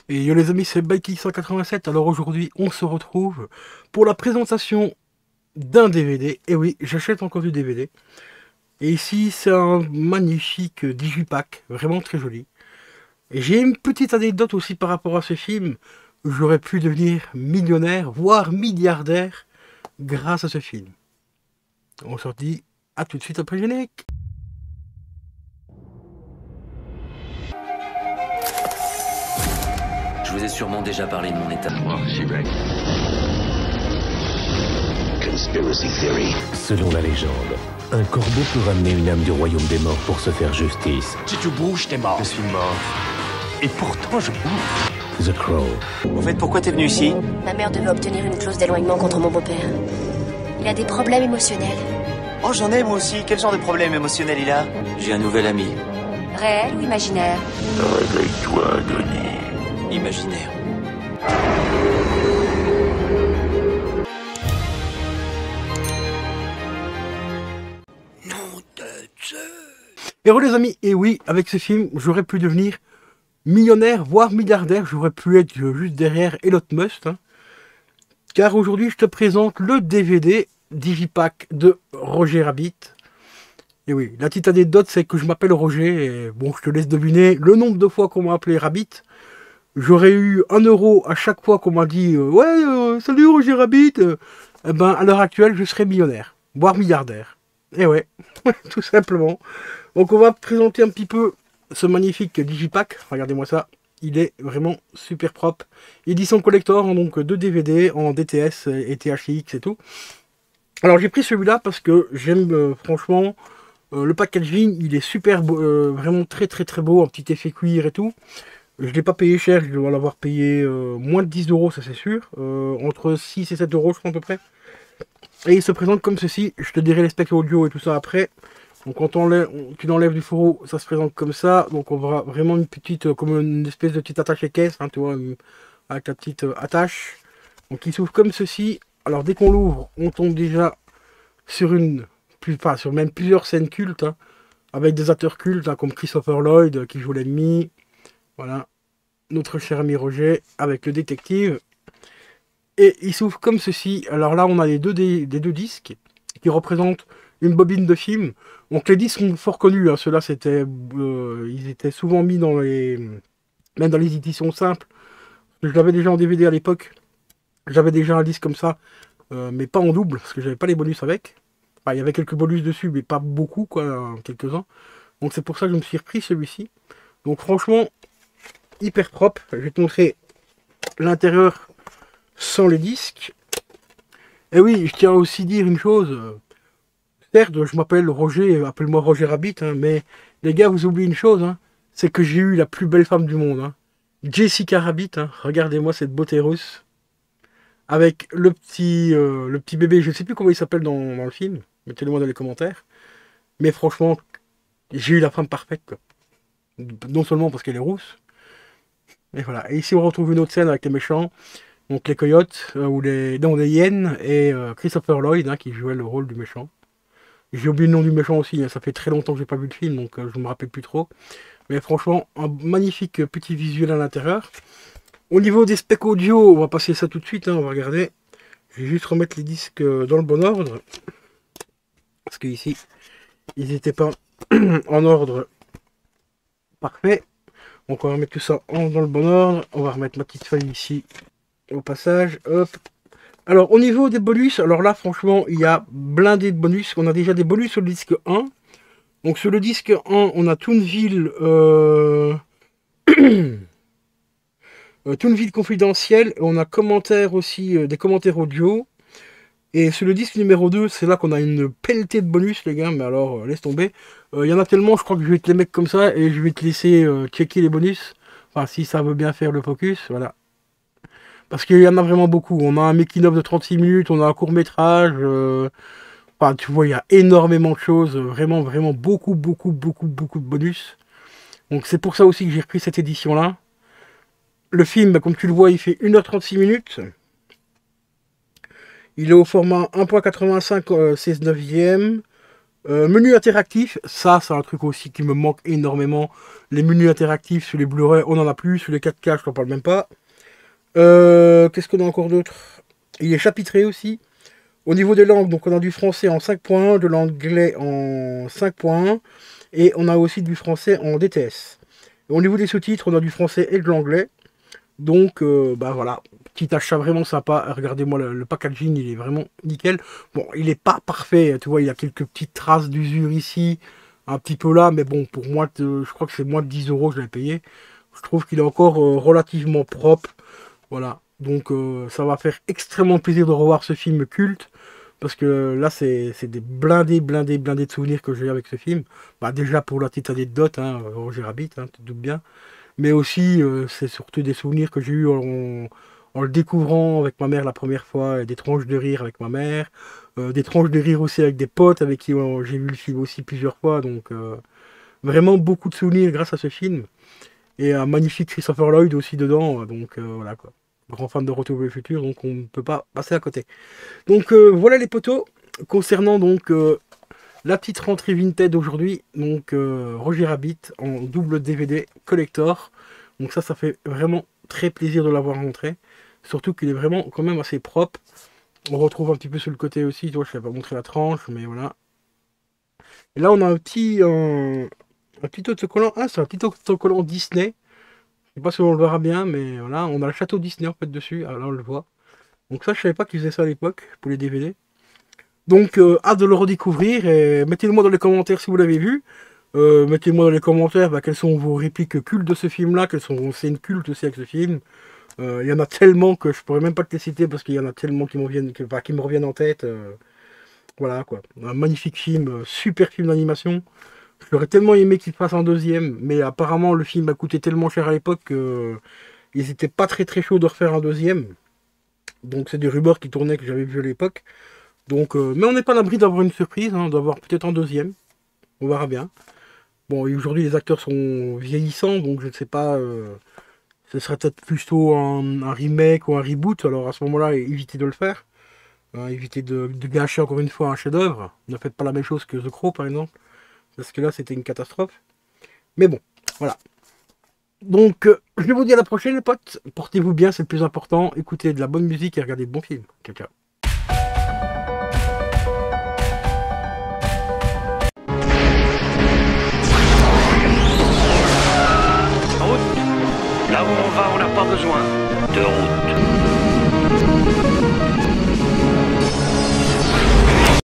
Et yo les amis, c'est Bikey187. Alors aujourd'hui, on se retrouve pour la présentation d'un DVD. Et oui, j'achète encore du DVD. Et ici, c'est un magnifique digipack, vraiment très joli. Et j'ai une petite anecdote aussi par rapport à ce film. J'aurais pu devenir millionnaire, voire milliardaire, grâce à ce film. On se dit à tout de suite après le générique. Je vous ai sûrement déjà parlé de mon état. Conspiracy theory. Selon la légende, un corbeau peut ramener une âme du royaume des morts pour se faire justice. Si tu bouges, t'es mort. Je suis mort. Et pourtant, je bouge. The Crow. Au fait, pourquoi t'es venu ici? Ma mère devait obtenir une clause d'éloignement contre mon beau-père. Il a des problèmes émotionnels. Oh, j'en ai moi aussi. Quel genre de problème émotionnel il a? J'ai un nouvel ami. Réel ou imaginaire? Réveille-toi, Denis. Imaginaire. Et re les amis, et oui, avec ce film, j'aurais pu devenir millionnaire, voire milliardaire. J'aurais pu être juste derrière Elon Musk. Car aujourd'hui, je te présente le DVD Digipack de Roger Rabbit. Et oui, la petite anecdote, c'est que je m'appelle Roger. Et bon, je te laisse deviner le nombre de fois qu'on m'a appelé Rabbit. J'aurais eu 1 € à chaque fois qu'on m'a dit ouais, salut Roger Rabbit. Eh ben, à l'heure actuelle, je serais millionnaire, voire milliardaire. Et ouais, tout simplement. Donc on va présenter un petit peu ce magnifique Digipack. Regardez-moi ça. Il est vraiment super propre. Édition collector, donc 2 DVD en DTS et THX et tout. Alors j'ai pris celui-là parce que j'aime franchement le packaging. Il est super beau, vraiment très beau, un petit effet cuir et tout. Je ne l'ai pas payé cher, je dois l'avoir payé moins de 10 €, ça c'est sûr. Entre 6 et 7 € je crois à peu près. Et il se présente comme ceci. Je te dirai les specs audio et tout ça après. Donc quand tu l'enlèves du fourreau, ça se présente comme ça. Donc on verra vraiment une petite, comme une espèce de petite attache et caisse, tu vois, avec la petite attache. Donc il s'ouvre comme ceci. Alors dès qu'on l'ouvre, on tombe déjà sur sur même plusieurs scènes cultes, avec des acteurs cultes, comme Christopher Lloyd qui joue l'ennemi. Voilà, notre cher ami Roger avec le détective. Et il s'ouvre comme ceci. Alors là, on a les deux disques qui représentent une bobine de film. Donc les disques sont fort connus. Ceux-là, ils étaient souvent mis même dans les éditions simples. Je l'avais déjà en DVD à l'époque. J'avais déjà un disque comme ça, mais pas en double, parce que j'avais pas les bonus avec. Enfin, il y avait quelques bonus dessus, mais pas beaucoup, quoi, quelques-uns. Donc c'est pour ça que je me suis repris celui-ci. Donc franchement, hyper propre. Je vais te montrer l'intérieur sans les disques. Et oui, je tiens aussi à dire une chose. Certes, je m'appelle Roger, appelle-moi Roger Rabbit, mais les gars, vous oubliez une chose, c'est que j'ai eu la plus belle femme du monde. Jessica Rabbit, regardez-moi cette beauté russe. Avec le petit bébé, je ne sais plus comment il s'appelle dans le film, mettez-le-moi dans les commentaires. Mais franchement, j'ai eu la femme parfaite, quoi. Non seulement parce qu'elle est rousse, et voilà. Et ici, on retrouve une autre scène avec les méchants. Donc les coyotes, les hyènes, et Christopher Lloyd, qui jouait le rôle du méchant. J'ai oublié le nom du méchant aussi, ça fait très longtemps que j'ai pas vu le film, donc je me rappelle plus trop. Mais franchement, un magnifique petit visuel à l'intérieur. Au niveau des specs audio, on va passer ça tout de suite, on va regarder. Je vais juste remettre les disques dans le bon ordre. Parce que ici, ils n'étaient pas en ordre parfait. Donc on va remettre tout ça dans le bon ordre. On va remettre ma petite feuille ici au passage. Hop. Alors au niveau des bonus, alors là franchement il y a blindé de bonus. On a déjà des bonus sur le disque 1. Donc sur le disque 1, on a Toonville Toonville confidentiel. On a commentaires aussi, des commentaires audio. Et sur le disque numéro 2, c'est là qu'on a une pelletée de bonus les gars. Mais alors laisse tomber. Il y en a tellement, je crois que je vais te les mettre comme ça. Et je vais te laisser checker les bonus. Enfin si ça veut bien faire le focus, voilà. Parce qu'il y en a vraiment beaucoup. On a un making-of de 36 minutes, on a un court-métrage. Enfin, tu vois, il y a énormément de choses. Vraiment beaucoup de bonus. Donc c'est pour ça aussi que j'ai repris cette édition-là. Le film, comme tu le vois, il fait 1 h 36 minutes. Il est au format 1.85 16 neuvième. Menu interactif, ça c'est un truc aussi qui me manque énormément. Les menus interactifs sur les Blu-ray, on en a plus. Sur les 4K, je t'en parle même pas. Qu'est-ce qu'on a encore d'autre? Il est chapitré aussi. Au niveau des langues, donc on a du français en 5.1, de l'anglais en 5.1, et on a aussi du français en DTS. Et au niveau des sous-titres, on a du français et de l'anglais. Donc, bah voilà, petit achat vraiment sympa. Regardez-moi, le packaging, il est vraiment nickel. Bon, il n'est pas parfait, tu vois, il y a quelques petites traces d'usure ici, un petit peu là, mais bon, pour moi, je crois que c'est moins de 10 euros, je l'ai payé. Je trouve qu'il est encore relativement propre. Voilà, donc ça va faire extrêmement plaisir de revoir ce film culte. Parce que là, c'est des blindés de souvenirs que j'ai avec ce film. Bah, déjà pour la petite anecdote, hein, Roger Rabbit, hein, tu te doutes bien. Mais aussi, c'est surtout des souvenirs que j'ai eu en le découvrant avec ma mère la première fois, et des tranches de rire avec ma mère, des tranches de rire aussi avec des potes avec qui j'ai vu le film aussi plusieurs fois. Donc vraiment beaucoup de souvenirs grâce à ce film. Et un magnifique Christopher Lloyd aussi dedans. Donc voilà quoi. Grand fan de Retour vers le futur, donc on ne peut pas passer à côté. Donc voilà les potos, concernant donc la petite rentrée Vinted aujourd'hui, donc Roger Rabbit en double DVD collector. Donc ça fait vraiment très plaisir de l'avoir rentré, surtout qu'il est vraiment quand même assez propre. On retrouve un petit peu sur le côté aussi, tu vois, je ne vais pas montrer la tranche, mais voilà. Et là on a un petit autocollant, c'est un petit autocollant Disney. Je sais pas si on le verra bien, mais voilà, on a le château Disney en fait dessus, là on le voit. Donc ça, je savais pas qu'ils faisaient ça à l'époque, pour les DVD. Donc, hâte de le redécouvrir, et mettez-le moi dans les commentaires si vous l'avez vu. Mettez-moi dans les commentaires quelles sont vos répliques cultes de ce film-là, quelles sont vos scènes cultes aussi avec ce film. Il y en a tellement que je pourrais même pas te les citer, parce qu'il y en a tellement qui me reviennent en tête. Voilà quoi, un magnifique film, super film d'animation. J'aurais tellement aimé qu'il fasse un deuxième, mais apparemment le film a coûté tellement cher à l'époque qu'ils n'étaient pas très chauds de refaire un deuxième. Donc c'est des rumeurs qui tournaient que j'avais vu à l'époque. Donc, mais on n'est pas à l'abri d'avoir une surprise, hein, d'avoir peut-être un deuxième. On verra bien. Bon, et aujourd'hui les acteurs sont vieillissants, donc je ne sais pas. Ce serait peut-être plutôt un remake ou un reboot. Alors à ce moment-là, évitez de le faire. Évitez de gâcher encore une fois un chef-d'œuvre. Ne faites pas la même chose que The Crow par exemple. Parce que là, c'était une catastrophe. Mais bon, voilà. Donc, je vous dis à la prochaine, les potes. Portez-vous bien, c'est le plus important. Écoutez de la bonne musique et regardez de bons films. Ciao, ciao. Là où on va, on n'a pas besoin de route.